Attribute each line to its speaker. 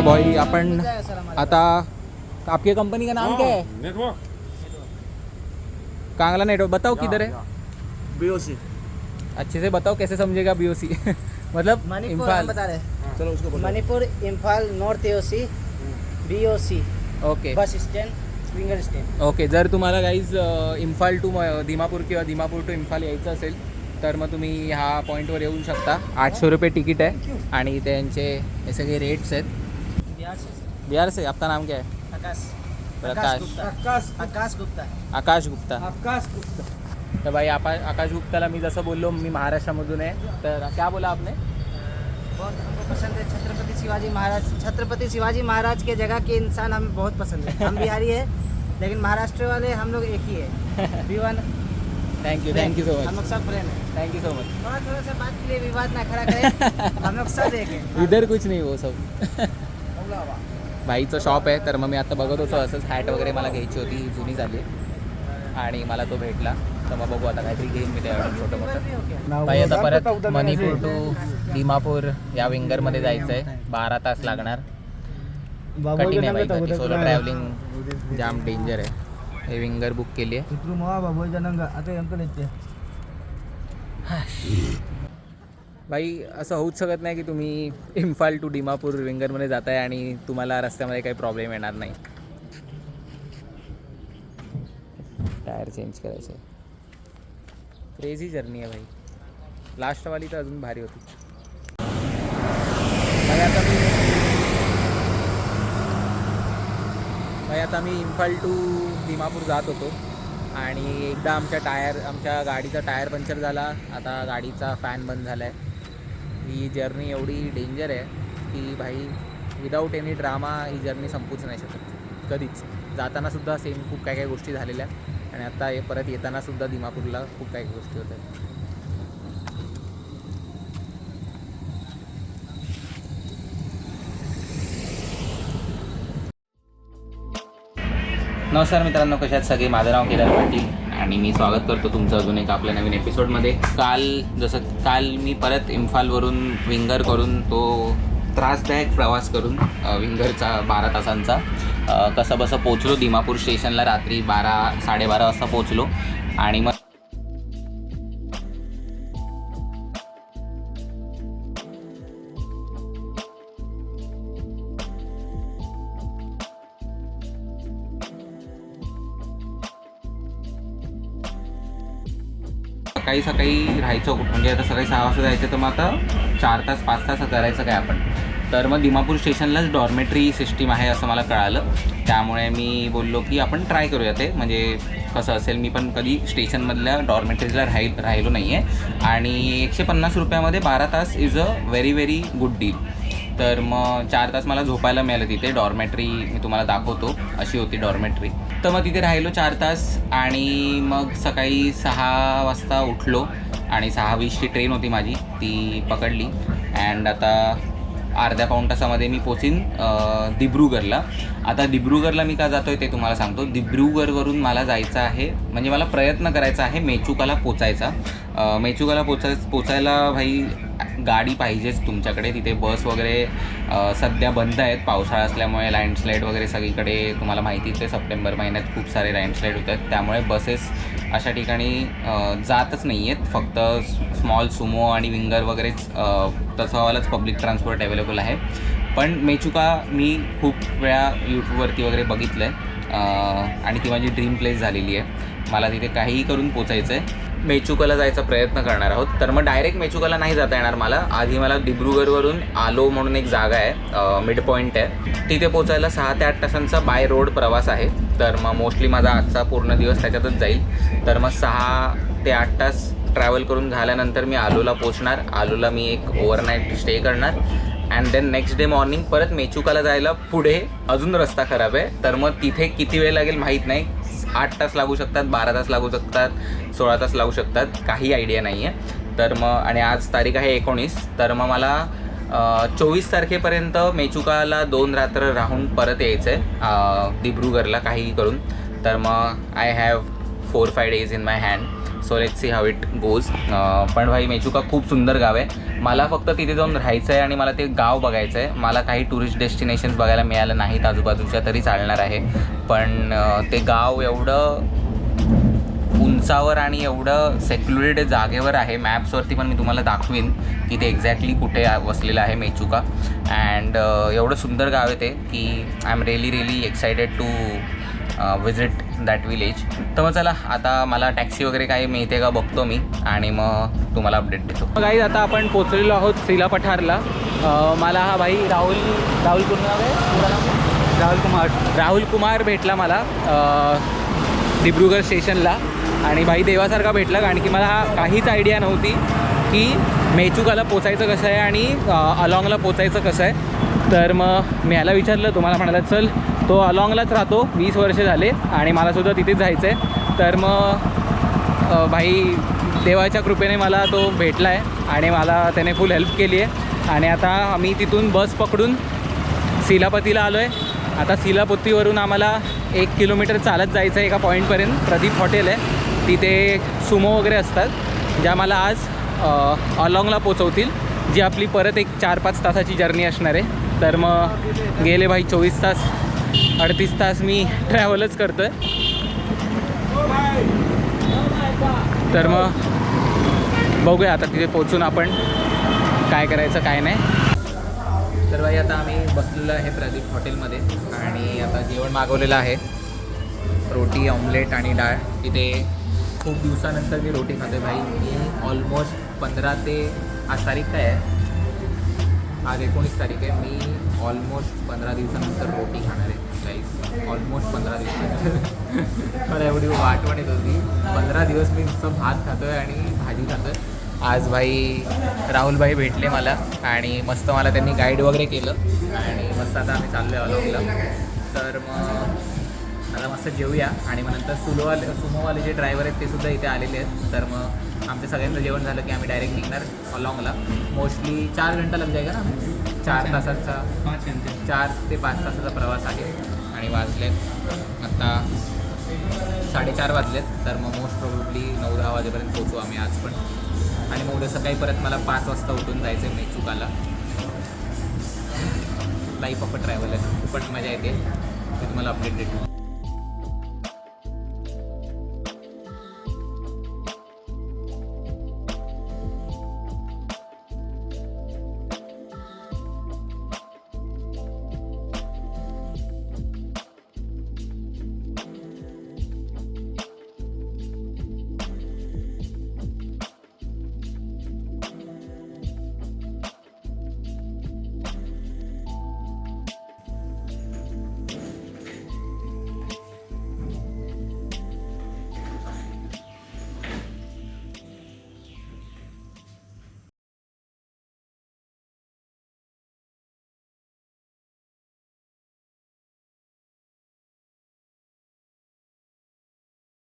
Speaker 1: मग भाई अपन आता आपकी कंपनी का नाम क्या है?
Speaker 2: Network
Speaker 1: Kangla network. बताओ किधर है?
Speaker 3: बीओसी
Speaker 1: अच्छे से बताओ, कैसे समझेगा बीओसी? मतलब
Speaker 4: मणिपुर हम
Speaker 1: इम्फाल।
Speaker 4: बता रहे हैं।
Speaker 3: चलो उसको बोलो
Speaker 4: Manipur Imphal north AOC BOC
Speaker 1: okay
Speaker 4: bus stand winger stand.
Speaker 1: Okay. जर तुम्हाला गाईज इम्फाल टू दिमापूर किंवा दिमापूर टू इम्फाल यायचं असेल तर मग तुम्ही ह्या पॉईंटवर येऊ शकता. 800 रुपये तिकीट आहे आणि त्यांचे हे सगळे रेट्स आहेत.
Speaker 4: बिहार से
Speaker 1: बिहार से. आपका नाम क्या है?
Speaker 4: आकाश
Speaker 1: प्रकाश.
Speaker 4: गुप्ता. आकाश गुप्ता.
Speaker 1: आकाश गुप्ता.
Speaker 3: आकाश गुप्ता.
Speaker 1: तर भाई आकाश गुप्ताला मी जसं बोललो मी महाराष्ट्रामधून आहे. तर क्या बोला आपने?
Speaker 4: बहुत हमको पसंद है छत्रपति शिवाजी महाराज. छत्रपति शिवाजी महाराज के जगह के इंसान हमें बहुत पसंद है. हम बिहारी है लेकिन महाराष्ट्र वाले हम लोग एक ही है. विवान
Speaker 1: थैंक यू सो
Speaker 4: हम
Speaker 1: मच.
Speaker 4: लोग सब फ्रेंड हैं.
Speaker 1: Thank you so much.
Speaker 4: थोड़ा सा बात के लिए विवाद ना खड़ा करें. हम लोग सब एक हैं.
Speaker 1: इधर कुछ नाही वो सब. भाईचं शॉप आहे. तर मग मी आता बघत होतो असंच हॅट वगैरे मला घ्यायची होती, ही जुनी झाली आणि मला तो भेटला. तर मग बघू आता काहीतरी घेईन मी त्यावेळेस छोटं मोठं. भाई आता परत मणिपूर टू दिमापूर या विंगरमध्ये जायचं आहे. 12 तास लागणार. कठीण आहे भाई. सोलो ट्रॅव्हलिंग जाम डेंजर आहे. हे विंगर बुक केली आहे. भाई असं होऊच शकत नाही की तुम्ही इम्फाल टू दिमापूर विंगरमध्ये जाताय आणि तुम्हाला रस्त्यामध्ये काही प्रॉब्लेम येणार नाही. टायर चेंज करायचं आहे. क्रेझी जर्नी आहे भाई. लास्टवाली तर अजून भारी होती. भाई आता मी इम्फाल टू दिमापूर जात होतो आणि एकदा आमच्या गाडीचा टायर पंक्चर झाला. आता गाडीचा फॅन बंद झाला आहे. ही जर्नी एवढी डेंजर आहे की भाई विदाऊट एनी ड्रामा ही जर्नी संपूच नाही शकत कधीच. जातानासुद्धा सेम खूप काय गोष्टी झालेल्या आणि आता परत येतानासुद्धा दिमापूरला खूप काही गोष्टी होत आहेत. नमस्कार मित्रांनो, कशा आहात सगळे? माझं नाव केदार पाटील आणि मी स्वागत करतो तुमचं अजून एक आपल्या नवीन एपिसोडमध्ये. काल मी परत इम्फालवरून विंगर करून तो त्रासदायक प्रवास करून विंगरचा 12 तासांचा कसं बसं पोचलो दिमापूर स्टेशनला. रात्री 12-12:30 वाजता पोचलो आणि मग सकाळी राहायचं. म्हणजे आता सकाळी 6 वाजता जायचं तर मग आता 4 तास 5 तास करायचं काय आपण. तर मग दिमापूर स्टेशनलाच डॉर्मेटरी सिस्टीम आहे असं मला कळालं. त्यामुळे मी बोललो की आपण ट्राय करूया ते, म्हणजे कसं असेल. मी पण कधी स्टेशनमधल्या डॉर्मेटरीजला राहिलो नाही आहे आणि 150 रुपयामध्ये 12 तास is a very very good deal. तर मग 4 तास मला झोपायला मिळालं तिथे. डॉर्मेटरी मी तुम्हाला दाखवतो, अशी होती डॉर्मेटरी. तर मग तिथे राहिलो 4 तास आणि मग सकाळी 6 वाजता उठलो आणि 6:20ची ट्रेन होती माझी, ती पकडली. अँड आता अर्ध्या पाऊण तासामध्ये मी पोचीन दिब्रुगरला. आता दिब्रुगरला मी का जातो आहे ते तुम्हाला सांगतो. दिब्रुगरवरून मला जायचं आहे, म्हणजे मला प्रयत्न करायचा आहे मेचुकाला पोचायचा. मेचुकाला पोचायला भाई गाडी पाहिजेच तुमच्याकडे. तिथे बस वगैरे सध्या बंद आहेत पावसाळा असल्यामुळे. लँडस्लाईड वगैरे सगळीकडे तुम्हाला माहितीच आहे. सप्टेंबर महिन्यात खूप सारे लँडस्लाईड होत आहेत. त्यामुळे बसेस अशा ठिकाणी जातच नाही आहेत. फक्त स्मॉल सुमो आणि विंगर वगैरेच तसावालाच पब्लिक ट्रान्सपोर्ट अवेलेबल आहे. पण मेचुका मी खूप वेळा यूट्यूबवरती वगैरे बघितलं आहे आणि ती माझी ड्रीम प्लेस झालेली आहे. मला तिथे काहीही करून पोचायचं आहे. मेचुकाला जायचा प्रयत्न करणार आहोत. तर मग डायरेक्ट मेचुकाला नाही जाता येणार मला. आधी मला दिब्रुगरवरून आलो म्हणून एक जागा आहे, मिड पॉईंट आहे, तिथे पोचायला 6 ते 8 तासांचा बाय रोड प्रवास आहे. तर मग मोस्टली माझा आजचा पूर्ण दिवस त्याच्यातच जाईल. तर मग 6 ते 8 तास ट्रॅव्हल करून झाल्यानंतर मी आलोला पोचणार. आलोला मी एक ओव्हरनाईट स्टे करणार and then next day morning परत मेचुकाला जायला पुढे अजून रस्ता खराब आहे. तर मग तिथे किती वेळ लागेल माहीत नाही. 8 तास लागू शकतात, 12 तास लागू शकतात, 16 तास लागू शकतात, काही आयडिया नाही आहे. तर मग आणि आज तारीख आहे 19. तर मग मला 24 तारखेपर्यंत मेचुकाला 2 रात्र राहून परत यायचं आहे दिब्रुगरला काहीही करून. तर मग I have 4-5 days in my hand. So let's see how it goes. पण भाई मेचुका खूप सुंदर गाव आहे मला फक्त तिथे जाऊन राहायचं आहे आणि मला ते गाव बघायचं आहे. मला काही टुरिस्ट डेस्टिनेशन्स बघायला मिळालं नाहीत आजूबाजूच्या तरी चालणार आहे, पण ते गाव एवढं उंचावर आणि एवढं सेक्युलर्ड जागेवर आहे. मॅप्सवरती पण मी तुम्हाला दाखवीन की ते एक्झॅक्टली कुठे वसलेलं आहे मेचुका. अँड एवढं सुंदर गाव आहे ते की I am really excited to visit that village. तर मग चला, आता मला टॅक्सी वगैरे काही मिळते का बघतो मी आणि मग तुम्हाला अपडेट देतो. गाईज, आता आपण पोचलेलो आहोत सीला पठारला. मला हा भाई राहुल कुमार भेटला मला दिब्रुगड स्टेशनला. आणि भाई देवासारखा भेटला, कारण की मला काहीच आयडिया नव्हती की मेचुकाला पोचायचं कसं आहे आणि अलॉंगला पोचायचं कसं आहे. तर मग मी याला विचारलं, तुम्हाला म्हणाला चल, तो अलॉंगलाच राहतो, 20 वर्ष झाले आणि मलासुद्धा तिथेच जायचं आहे. तर मग भाई देवाच्या कृपेने मला तो भेटला आहे आणि मला त्याने फुल हेल्प केली आहे. आणि आता आम्ही तिथून बस पकडून सीलापतीला आलो आहे. आता सीलापतीवरून आम्हाला 1 किलोमीटर चालत जायचं आहे एका पॉईंटपर्यंत. प्रदीप हॉटेल आहे, तिथे सुमो वगैरे असतात ज्या मला आज अलॉंगला पोचवतील, जी आपली परत एक 4-5 तासाची जर्नी असणार आहे. तर मग गेले भाई 24 तास 38 तास मी ट्रॅव्हलच करतो आहे. तर मग बघूया आता तिथे पोचून आपण काय करायचं काय नाही. तर भाई आता आम्ही बसलेलो आहे प्रदीप हॉटेलमध्ये आणि आता जेवण मागवलेलं आहे, रोटी, ऑमलेट आणि डाळ. तिथे खूप दिवसानंतर मी रोटी खाते भाई. मी ऑलमोस्ट 15 ते आज तारीख काय आहे, आज 19 तारीख आहे. मी ऑलमोस्ट 15 दिवसानंतर रोटी खाणार आहे गाईस. ऑलमोस्ट 15 दिवसानंतर मला एवढी आठवण येत होती. 15 दिवस मी नुसतं भात खातो आहे आणि भाजी खातो आहे. आज भाई राहुलभाई भेटले मला आणि मस्त मला त्यांनी गाईड वगैरे केलं आणि मस्त आता आम्ही चाललो आहे अलॉंगला. तर मग आता मस्त जेवूया आणि मग नंतर सुमोवाले जे ड्रायव्हर आहेत ते सुद्धा इथे आलेले आहेत. तर मग आमच्या सगळ्यांचं जेवण झालं की आम्ही डायरेक्ट निघणार अलॉंगला. मोस्टली 4 घंटा लग जायगा ना, 4 तासाचा 4 ते 5 तासाचा प्रवास आहे. आणि वाजलेत आता 4:30 वाजलेत. तर मग मोस्ट प्रोबेबली 9-10 वाजेपर्यंत पोचू आम्ही आज पण. आणि मग उद्या सकाळी परत मला 5 वाजता उठून जायचं आहे मेचुकाला. लाईफ ऑफ अ ट्रॅव्हलर, खूपच मजा येते. मी तुम्हाला अपडेट देतो.